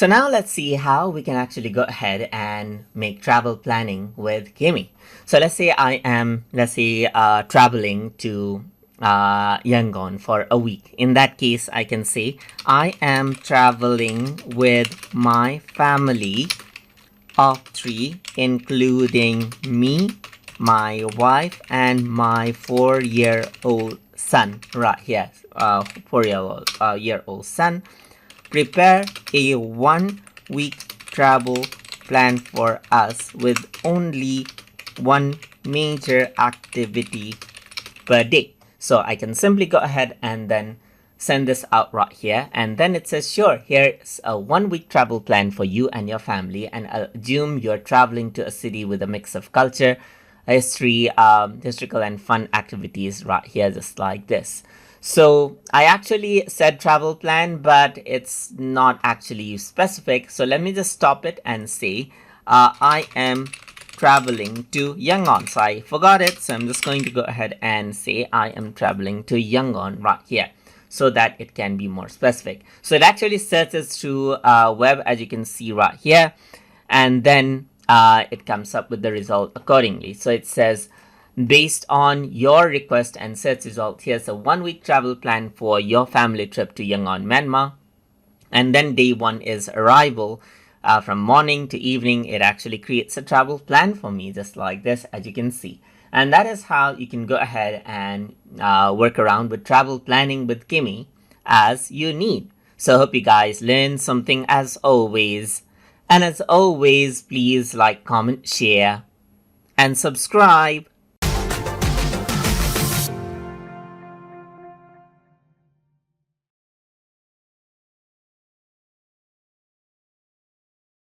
So now let's see how we can actually go ahead and make travel planning with Kimi. So let's say I am, traveling to Yangon for a week. In that case, I can say I am traveling with my family of three, including me, my wife, and my 4-year-old son. Right here, 4-year-old son. Prepare a 1 week travel plan for us with only one major activity per day. So I can simply go ahead and then send this out right here, and then it says, sure, here's a 1 week travel plan for you and your family, and I'll assume you're traveling to a city with a mix of culture, history, historical and fun activities right here, just like this. So I actually said travel plan, but it's not actually specific. So let me just stop it and say I am traveling to Yangon. So I forgot it, so I'm just going to go ahead and say I am traveling to Yangon right here, so that it can be more specific. So it actually searches through web, as you can see right here, and then it comes up with the result accordingly. So it says, based on your request and search result, here's a 1 week travel plan for your family trip to Yangon, Myanmar. And then day 1 is arrival. From morning to evening, it actually creates a travel plan for me, just like this, as you can see. And that is how you can go ahead and work around with travel planning with Kimi as you need. So hope you guys learned something as always. And as always, please like, comment, share, and subscribe.